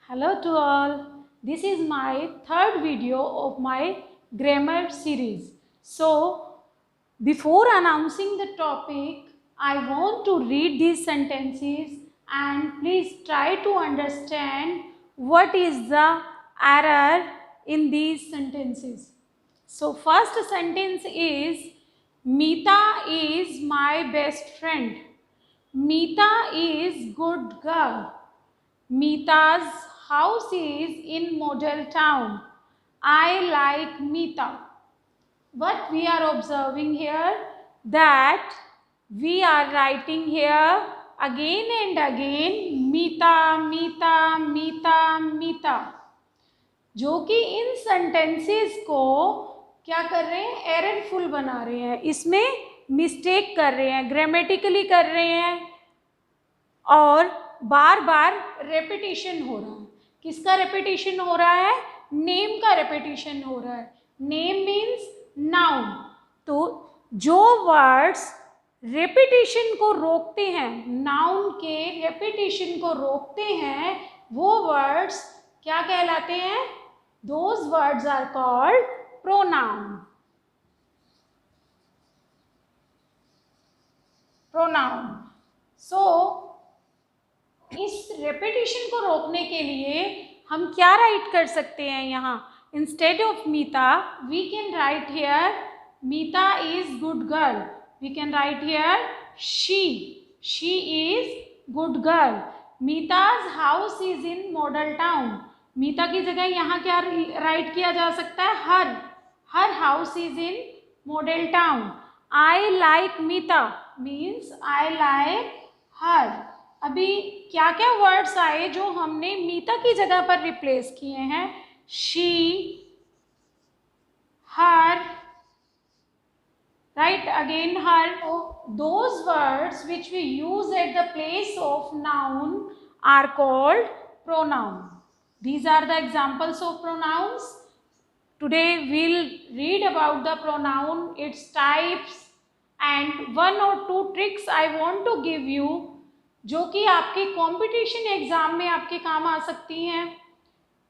Hello to all. This is my third video of my grammar series. So, before announcing the topic, I want to read these sentences and please try to understand what is the error in these sentences. So, first sentence is Meeta is my best friend. Meeta is good girl. Meeta's house is in Model Town. I like Meeta. What we are observing here, that we are writing here again and again Meeta, Meeta, Meeta, Meeta, जो कि इन sentences को क्या कर रहे हैं, एररफुल बना रहे हैं, इसमें मिस्टेक कर रहे हैं, ग्रामेटिकली कर रहे हैं और बार बार रेपिटेशन हो रहा है. किसका रेपिटेशन हो रहा है? नेम का रेपिटेशन हो रहा है. Name means noun. तो जो वर्ड्स रेपिटेशन को रोकते हैं, नाउन के रेपिटेशन को रोकते हैं, वो वर्ड्स क्या कहलाते हैं? Those words are called pronoun. Pronoun. So, इस रेपिटेशन को रोकने के लिए हम क्या राइट कर सकते हैं यहाँ? Instead of Meeta we can write here Meeta is good girl. We can write here she is good girl. Meeta's house is in Model Town. Meeta की जगह यहाँ क्या राइट किया जा सकता है? Her house is in Model Town. I like Meeta means I like her. अभी क्या क्या वर्ड्स आए जो हमने मीता की जगह पर रिप्लेस किए हैं? She, her, right, again her. Those words which we use at the place of noun are called pronoun. These are the examples of pronouns. Today we'll read about the pronoun, its types, and one or two tricks I want to give you, जो कि आपके competition exam में आपके काम आ सकती हैं.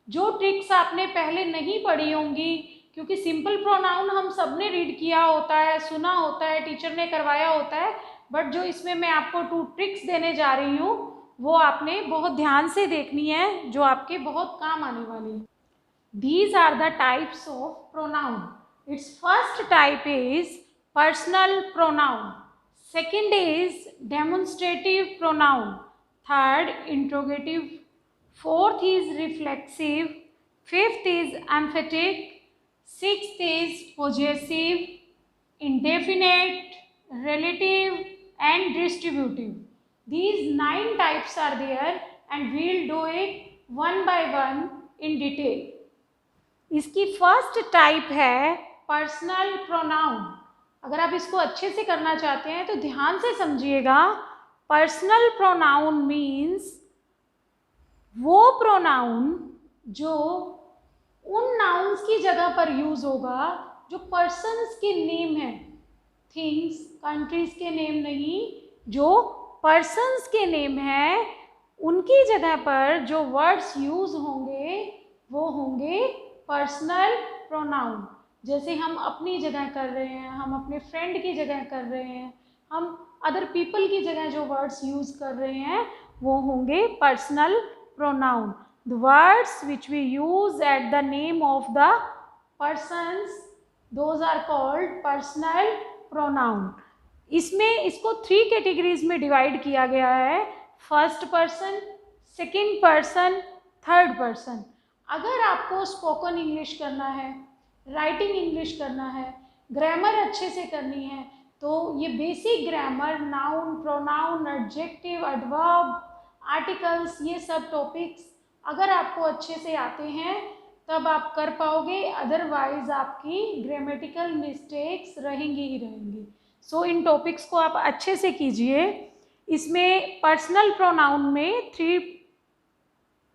जो tricks आपने पहले नहीं पढ़ी होंगी, क्योंकि सिंपल प्रोनाउन हम सब ने रीड किया होता है, सुना होता है, टीचर ने करवाया होता है, बट जो इसमें मैं आपको 2 ट्रिक्स देने जा रही हूँ वो आपने बहुत ध्यान से देखनी है, जो आपके बहुत काम आने वाली है. These are the types of pronoun. Its first type is personal pronoun. Second is demonstrative pronoun. Third, interrogative. Fourth is reflexive. Fifth is emphatic. Sixth is possessive, indefinite, relative, and distributive. These 9 types are there and we'll do it one by one in detail. इसकी first type है personal pronoun. अगर आप इसको अच्छे से करना चाहते हैं तो ध्यान से समझिएगा. पर्सनल प्रोनाउन मीन्स वो प्रोनाउन जो उन नाउन्स की जगह पर यूज होगा जो पर्सन्स के नेम हैं. थिंग्स, कंट्रीज के नेम नहीं, जो पर्सन्स के नेम हैं उनकी जगह पर जो वर्ड्स यूज होंगे वो होंगे पर्सनल प्रोनाउन. जैसे हम अपनी जगह कर रहे हैं, हम अपने फ्रेंड की जगह कर रहे हैं, हम अदर पीपल की जगह जो वर्ड्स यूज कर रहे हैं वो होंगे personal pronoun. The words which we use at the name of the persons, those are called personal pronoun. इसमें इसको 3 कैटेगरीज में डिवाइड किया गया है. First person, second person, third person. अगर आपको स्पोकन इंग्लिश करना है, राइटिंग इंग्लिश करना है, ग्रामर अच्छे से करनी है, तो ये basic grammar, noun, pronoun, adjective, adverb, articles, ये सब टॉपिक्स अगर आपको अच्छे से आते हैं तब आप कर पाओगे. अदरवाइज आपकी ग्रामेटिकल मिस्टेक्स रहेंगी ही रहेंगी. सो इन टॉपिक्स को आप अच्छे से कीजिए. इसमें पर्सनल प्रोनाउन में 3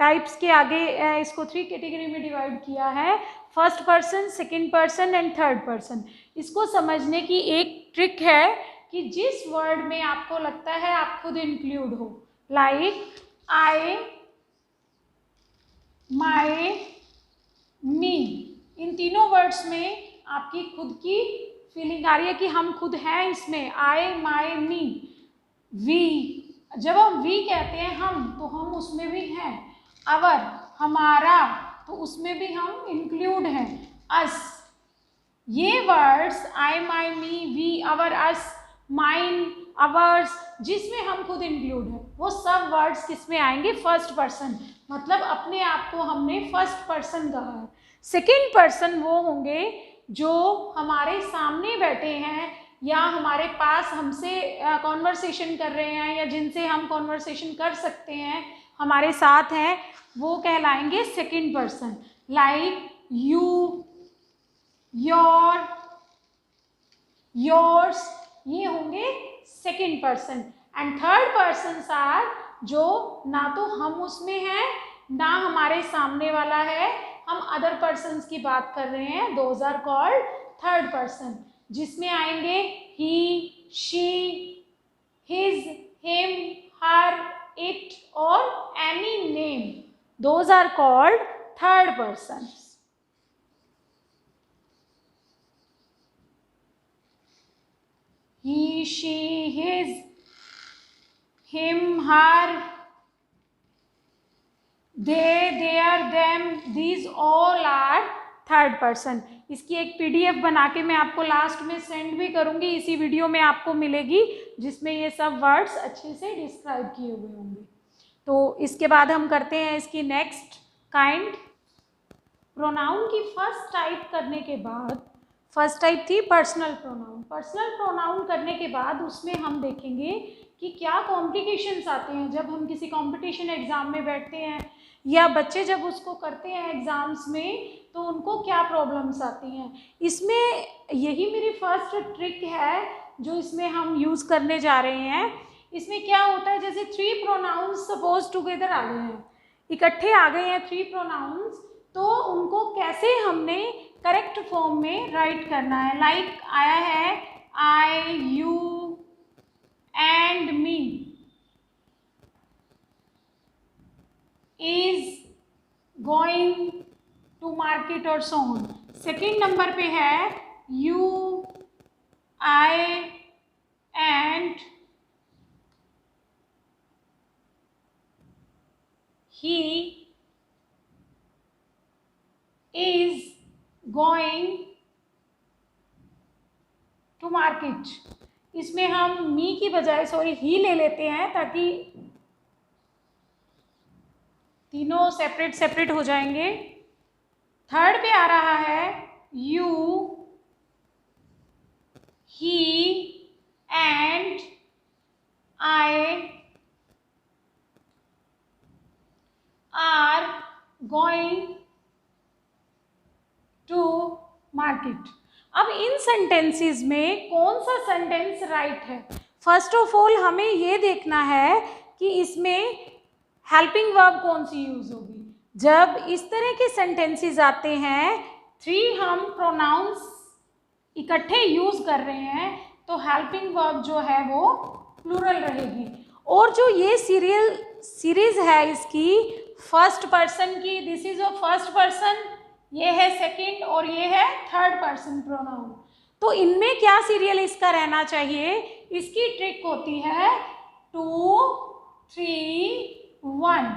टाइप्स के आगे इसको 3 कैटेगरी में डिवाइड किया है. First person, second person and third person. इसको समझने की एक ट्रिक है कि जिस वर्ड में आपको लगता है आप खुद इंक्लूड हो, लाइक आई माई, मी। इन तीनों वर्ड्स में आपकी खुद की फीलिंग आ रही है कि हम खुद हैं इसमें। आई, माई, मी। वी, जब हम वी कहते हैं हम, तो हम उसमें भी हैं। अवर, हमारा, तो उसमें भी हम इंक्लूड हैं। अस, ये words I, my, me, we, our, us, mine, ours, जिसमें हम खुद इंक्लूड हैं, वो सब वर्ड्स किसमें आएंगे? First person. मतलब अपने आप को हमने फर्स्ट पर्सन कहा है। सेकेंड पर्सन वो होंगे जो हमारे सामने बैठे हैं या हमारे पास हमसे कॉन्वर्सेशन कर रहे हैं या जिनसे हम कॉन्वर्सेशन कर सकते हैं, हमारे साथ हैं, वो कहलाएंगे second person. Like you, your, yours, ये होंगे second person. And third person are जो ना तो हम उसमें हैं ना हमारे सामने वाला है, हम अदर पर्सन्स की बात कर रहे हैं, those are called third person, जिसमें आएंगे he, she, his, him, her, it और any name, those are called third person. he, she, his, him, her, they, their, them, these all are third person. इसकी एक PDF बना के मैं आपको last में सेंड भी करूंगी, इसी वीडियो में आपको मिलेगी, जिसमें ये सब वर्ड्स अच्छे से डिस्क्राइब किए हुए होंगे। तो इसके बाद हम करते हैं इसकी नेक्स्ट काइंड। प्रोनाउन की फर्स्ट टाइप करने के बाद, फर्स्ट टाइप थी पर्सनल प्रोनाउन। पर्सनल प्रोनाउन करने के बाद उसमें हम देखेंगे कि क्या कॉम्प्लिकेशंस आते हैं जब हम किसी कंपटीशन एग्ज़ाम में बैठते हैं या बच्चे जब उसको करते हैं एग्ज़ाम्स में, तो उनको क्या प्रॉब्लम्स आती हैं। इसमें यही मेरी फर्स्ट ट्रिक है जो इसमें हम यूज़ करने जा रहे हैं। इसमें क्या होता है, जैसे 3 प्रोनाउंस सपोज टुगेदर आ गए हैं, इकट्ठे आ गए हैं 3 प्रोनाउंस, तो उनको कैसे हमने करेक्ट फॉर्म में राइट करना है। लाइक आया है I, you and me, is going to market और सो ऑन। सेकेंड नंबर पे है you, I and he is going to market। इसमें हम मी की बजाय ही ले लेते हैं ताकि तीनों सेपरेट सेपरेट हो जाएंगे। थर्ड पे आ रहा है you, he and I are going to market. अब इन सेंटेंसेस में कौन सा सेंटेंस राइट है? फर्स्ट ऑफ ऑल हमें ये देखना है कि इसमें हेल्पिंग वर्ब कौन सी यूज होगी। जब इस तरह के सेंटेंसेस आते हैं, 3 हम प्रोनाउंस इकट्ठे यूज कर रहे हैं, तो हेल्पिंग वर्ब जो है वो प्लूरल रहेगी। और जो ये सीरीज है इसकी फर्स्ट पर्सन की, this is a first person, ये है सेकंड और ये है थर्ड पर्सन प्रोनाउन। तो इनमें क्या सीरियल इसका रहना चाहिए? इसकी ट्रिक होती है 2, 3, 1।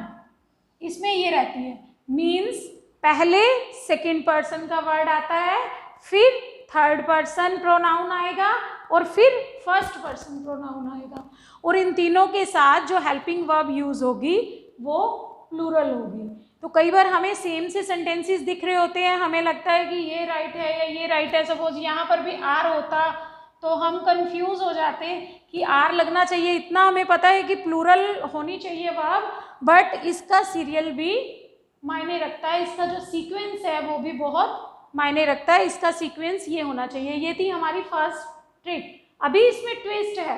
इसमें ये रहती है, मीन्स पहले सेकंड पर्सन का वर्ड आता है, फिर थर्ड पर्सन प्रोनाउन आएगा और फिर फर्स्ट पर्सन प्रोनाउन आएगा। और इन तीनों के साथ जो हेल्पिंग वर्ब यूज होगी वो प्लूरल होगी। तो कई बार हमें सेम से सेंटेंसेस दिख रहे होते हैं, हमें लगता है कि ये राइट है या ये राइट है। सपोज यहाँ पर भी आर होता तो हम कंफ्यूज हो जाते कि आर लगना चाहिए, इतना हमें पता है कि प्लूरल होनी चाहिए वर्ब, बट इसका सीरियल भी मायने रखता है, इसका जो सीक्वेंस है वो भी बहुत मायने रखता है। इसका सीक्वेंस ये होना चाहिए। ये थी हमारी फर्स्ट ट्रिक। अभी इसमें ट्विस्ट है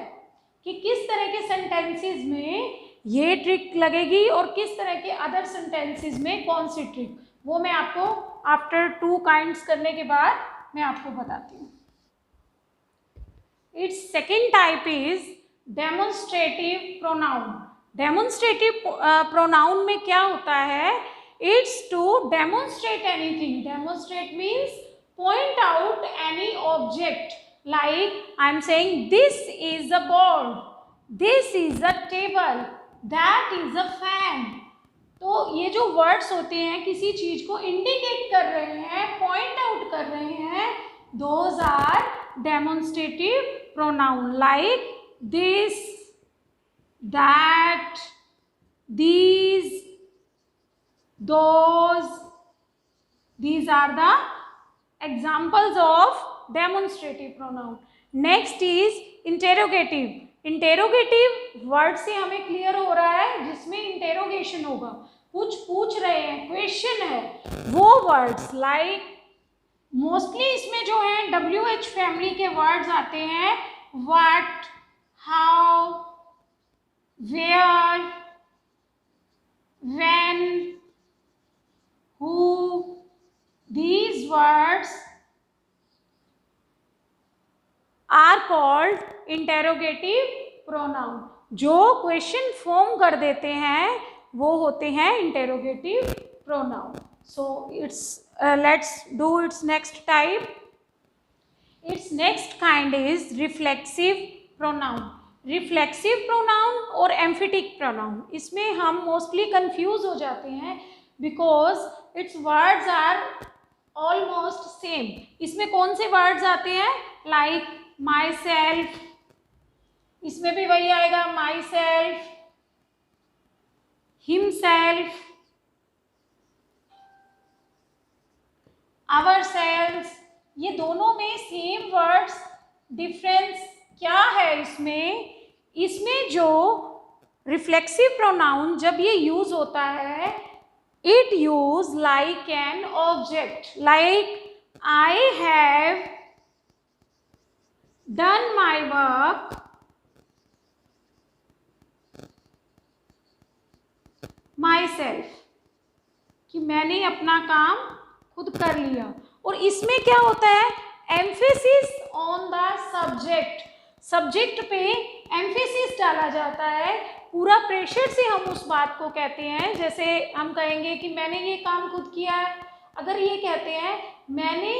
कि किस तरह के सेंटेंसेस में ये ट्रिक लगेगी और किस तरह के अदर सेंटेंसेस में कौन सी ट्रिक, वो मैं आपको आफ्टर 2 काइंड्स करने के बाद मैं आपको बताती हूँ। It's second type is demonstrative pronoun. Demonstrative pronoun में क्या होता है It's to demonstrate anything. Demonstrate means point out any object. Like I am saying this is a board, this is a table, that is a fan. तो ये जो words होते हैं किसी चीज को इंडिकेट कर रहे हैं, पॉइंट आउट कर रहे हैं, those are demonstrative pronoun. Like this, that, these, those, these are the examples of demonstrative pronoun. Next is interrogative. Interrogative word से हमें क्लियर हो रहा है जिसमें इंटेरोगेशन होगा, कुछ पूछ रहे हैं, क्वेश्चन है, वो वर्ड्स. लाइक मोस्टली इसमें जो है WH फैमिली के वर्ड्स आते हैं. What, how, where, when, who. These words are called interrogative pronoun. जो क्वेश्चन फॉर्म कर देते हैं वो होते हैं interrogative pronoun. So it's let's do its next type. Its next kind is reflexive pronoun. Reflexive pronoun और एम्फेटिक प्रोनाउन, इसमें हम मोस्टली कंफ्यूज हो जाते हैं because it's words are almost same. इसमें कौन से वर्ड्स आते हैं? लाइक माई सेल्फ, इसमें भी वही आएगा myself, himself, our self. ये दोनों में सेम वर्ड्स. डिफरेंस क्या है इसमें? इसमें जो रिफ्लेक्सिव प्रोनाउन जब ये यूज होता है, it use like an object. Like I have done my work, my self, कि मैंने अपना काम खुद कर लिया. और इसमें क्या होता है? Emphasis on the subject. Subject पे एम्फेसिस डाला जाता है, पूरा प्रेशर से हम उस बात को कहते हैं. जैसे हम कहेंगे कि मैंने ये काम खुद किया है. अगर ये कहते हैं मैंने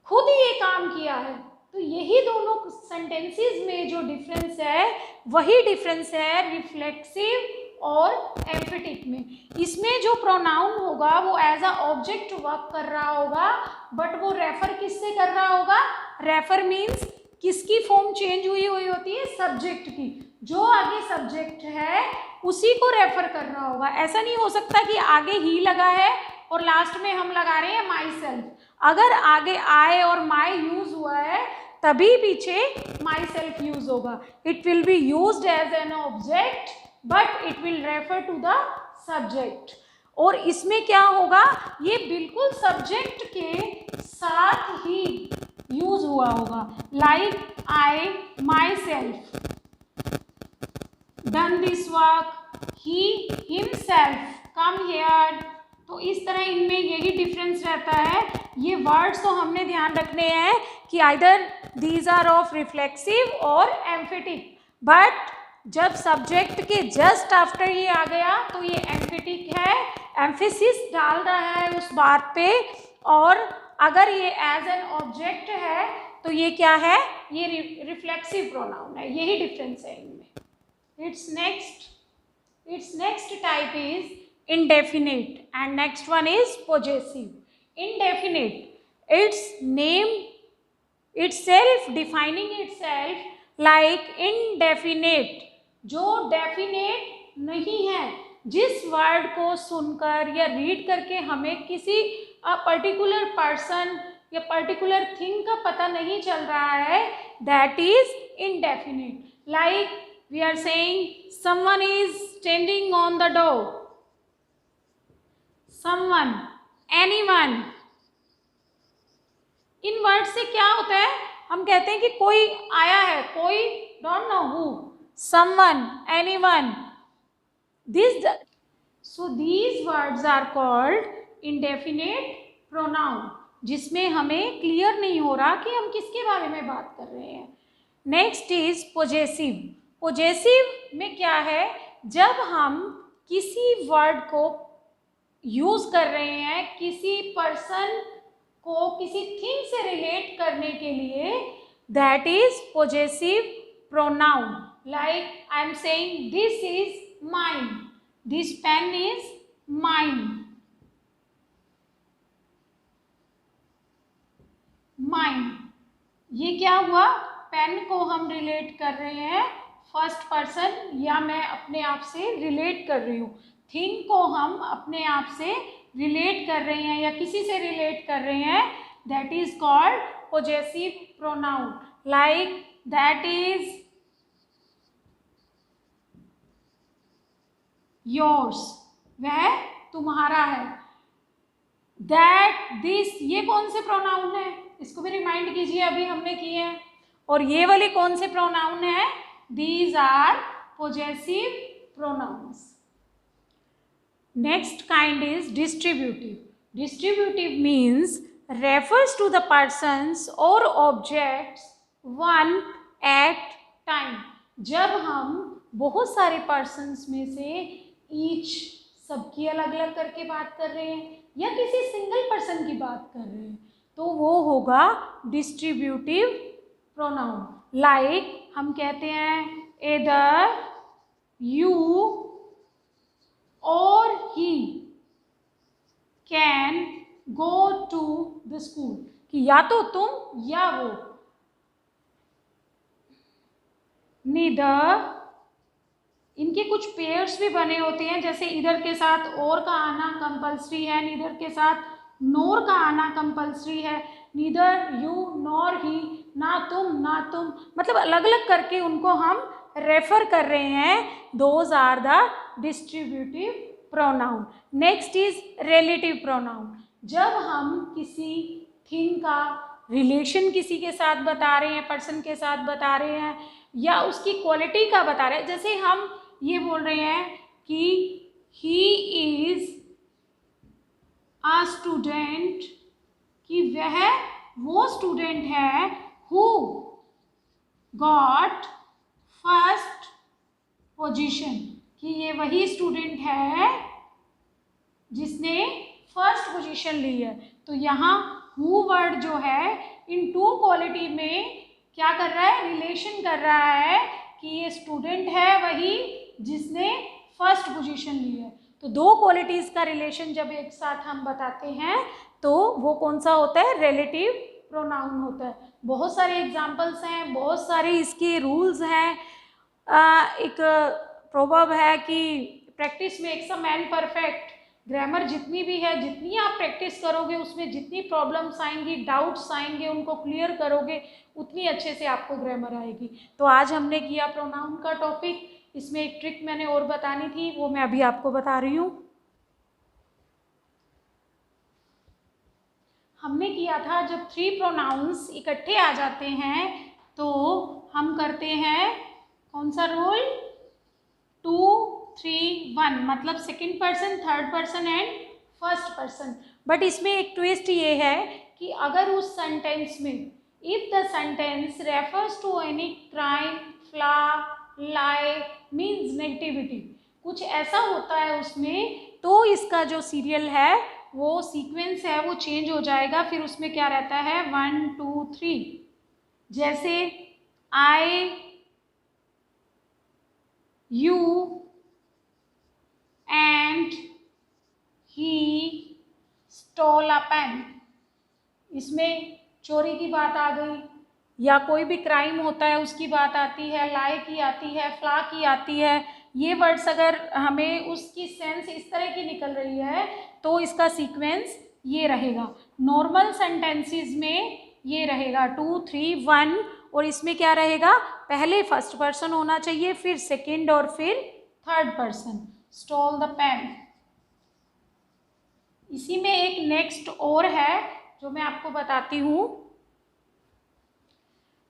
खुद ये काम किया है, तो यही दोनों सेंटेंसेस में जो डिफरेंस है वही डिफरेंस है रिफ्लेक्सिव और एम्फेटिक में. इसमें जो प्रोनाउन होगा वो एज अ ऑब्जेक्ट वर्क कर रहा होगा, बट वो रेफर किससे कर रहा होगा? रेफर मीन्स किसकी फॉर्म चेंज हुई होती है? सब्जेक्ट की. जो आगे सब्जेक्ट है उसी को रेफर कर रहा होगा. ऐसा नहीं हो सकता कि आगे ही लगा है और लास्ट में हम लगा रहे हैं माई सेल्फ. अगर आगे आई और माई यूज हुआ है तभी पीछे माई सेल्फ यूज होगा. It will be used as an object but it will refer to the subject. और इसमें क्या होगा? ये बिल्कुल सब्जेक्ट के साथ ही यूज हुआ होगा. Like I my self done this work, he himself come here. तो इस तरह इनमें यही डिफरेंस रहता है. ये वर्ड्स तो हमने ध्यान रखने हैं कि either these are of reflexive और एम्फेटिक, बट जब सब्जेक्ट के जस्ट आफ्टर ये आ गया तो ये एम्फेटिक है, एम्फेसिस डाल रहा है उस बात पे. और अगर ये एज एन ऑब्जेक्ट है तो ये क्या है? ये रिफ्लेक्सिव प्रोनाउन है. यही डिफरेंस है इनमें. It's next type is indefinite and next one is possessive. Indefinite, its name itself defining itself like indefinite. जो डेफिनेट नहीं है, जिस वर्ड को सुनकर या रीड करके हमें किसी पर्टिकुलर पर्सन या पर्टिकुलर थिंग का पता नहीं चल रहा है, that is indefinite. Like we are saying someone is standing on the door, someone, anyone. In word से क्या होता है? हम कहते हैं कि कोई आया है, कोई, don't know who, someone, anyone. So these words are called indefinite pronoun, जिसमें हमें क्लियर नहीं हो रहा कि हम किसके बारे में बात कर रहे हैं. Next is possessive. possessive में क्या है? जब हम किसी वर्ड को यूज कर रहे हैं किसी पर्सन को किसी थिंग से रिलेट करने के लिए, that is possessive pronoun. Like I am saying this is mine, this pen is mine. Mine, ये क्या हुआ? पेन को हम रिलेट कर रहे हैं फर्स्ट पर्सन, या मैं अपने आप से रिलेट कर रही हूँ. थिंग को हम अपने आप से रिलेट कर रहे हैं या किसी से रिलेट कर रहे हैं, that is called possessive pronoun. Like that is yours, वह तुम्हारा है. दैट, दिस, ये कौन से प्रोनाउन है? इसको भी रिमाइंड कीजिए, अभी हमने किए हैं. और ये वाले कौन से प्रोनाउन है? These are possessive pronouns. Next kind is distributive. Distributive means refers to the persons or objects one at time. जब हम बहुत सारे persons में से each, सबकी अलग अलग करके बात कर रहे हैं या किसी सिंगल पर्सन की बात कर रहे हैं, तो वो होगा distributive pronoun. Like हम कहते हैं either you or he can go to the school, कि या तो तुम या वो. neither, इनके कुछ पेयर्स भी बने होते हैं, जैसे इधर के साथ और का आना कंपल्सरी है, नीदर के साथ नोर का आना कंपल्सरी है. नीदर यू नॉर ही, ना तुम ना तुम, मतलब अलग अलग करके उनको हम रेफर कर रहे हैं. Those are the distributive pronoun. Next is relative pronoun. जब हम किसी थिंग का रिलेशन किसी के साथ बता रहे हैं, पर्सन के साथ बता रहे हैं, या उसकी क्वालिटी का बता रहे हैं, जैसे हम ये बोल रहे हैं कि ही इज अ स्टूडेंट, कि वह वो स्टूडेंट है हु गॉट फर्स्ट पोजीशन, कि ये वही स्टूडेंट है जिसने फर्स्ट पोजीशन ली है. तो यहाँ हु वर्ड जो है इन टू क्वालिटी में क्या कर रहा है? रिलेशन कर रहा है कि ये स्टूडेंट है वही जिसने फर्स्ट पोजीशन ली है. तो दो क्वालिटीज़ का रिलेशन जब एक साथ हम बताते हैं तो वो कौन सा होता है? रिलेटिव प्रोनाउन होता है. बहुत सारे एग्जाम्पल्स हैं, बहुत सारे इसके रूल्स हैं. एक प्रोवर्ब है कि practice makes a man perfect. Grammar जितनी भी है, जितनी आप प्रैक्टिस करोगे, उसमें जितनी प्रॉब्लम्स आएंगी, डाउट्स आएंगे, उनको क्लियर करोगे, उतनी अच्छे से आपको ग्रामर आएगी. तो आज हमने किया प्रोनाउन का टॉपिक. इसमें एक ट्रिक मैंने और बतानी थी, वो मैं अभी आपको बता रही हूँ. हमने किया था जब थ्री प्रोनाउंस इकट्ठे आ जाते हैं तो हम करते हैं कौन सा रूल? 2, 3, 1, मतलब second person, third person and first person. But इसमें एक ट्विस्ट ये है कि अगर उस सेंटेंस में if the sentence refers to any crime, flaw, lie, means negativity, कुछ ऐसा होता है उसमें, तो इसका जो सीरियल है, वो सीक्वेंस है, वो चेंज हो जाएगा. फिर उसमें क्या रहता है? 1, 2, 3. जैसे आई, you and he stole a pen. इसमें चोरी की बात आ गई, या कोई भी क्राइम होता है उसकी बात आती है, लाई की आती है, फ्ला की आती है. ये वर्ड्स अगर हमें उसकी सेंस इस तरह की निकल रही है तो इसका सीक्वेंस ये रहेगा. नॉर्मल सेंटेंसेस में ये रहेगा 2, 3, 1, और इसमें क्या रहेगा? पहले फर्स्ट पर्सन होना चाहिए, फिर सेकंड और फिर third person. Stole the pen. इसी में एक नेक्स्ट और है जो मैं आपको बताती हूँ.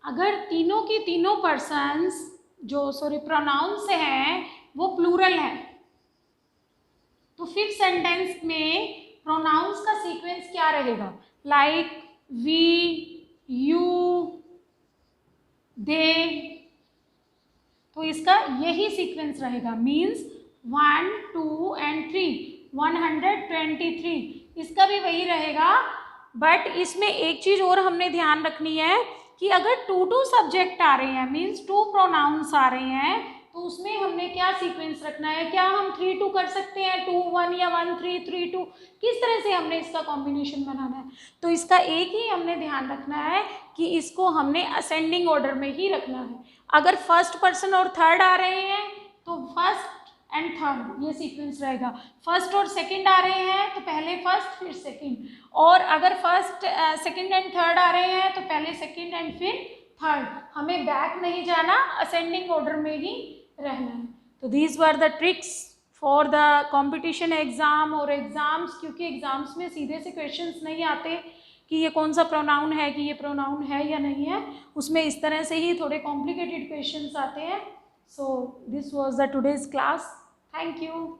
अगर तीनों की तीनों पर्सन्स जो प्रोनाउंस हैं वो प्लूरल हैं, तो फिर सेंटेंस में प्रोनाउंस का सीक्वेंस क्या रहेगा? लाइक वी, यू, दे. तो इसका यही सीक्वेंस रहेगा. Means 1, 2 and 3. 123, इसका भी वही रहेगा। बट इसमें एक चीज़ और हमने ध्यान रखनी है कि अगर 2 सब्जेक्ट आ रहे हैं, मीन्स 2 प्रोनाउंस आ रहे हैं, तो उसमें हमने क्या सीक्वेंस रखना है, क्या हम 3-2 कर सकते हैं, 2-1 या 1-3-3-2, किस तरह से हमने इसका कॉम्बिनेशन बनाना है। तो इसका एक ही हमने ध्यान रखना है कि इसको हमने असेंडिंग ऑर्डर में ही रखना है। अगर फर्स्ट पर्सन और थर्ड आ रहे हैं तो फर्स्ट एंड थर्ड ये सीक्वेंस रहेगा। फर्स्ट और सेकंड आ रहे हैं तो पहले फर्स्ट फिर सेकंड, और अगर फर्स्ट सेकंड एंड थर्ड आ रहे हैं तो पहले सेकंड एंड फिर थर्ड। हमें बैक नहीं जाना, असेंडिंग ऑर्डर में ही रहना है। तो these were the tricks for the competition exam और एग्ज़ाम्स, क्योंकि एग्ज़ाम्स में सीधे से क्वेश्चंस नहीं आते कि ये कौन सा प्रोनाउन है, कि ये प्रोनाउन है या नहीं है, उसमें इस तरह से ही थोड़े कॉम्प्लिकेटेड क्वेश्चंस आते हैं। So this was the today's class. Thank you.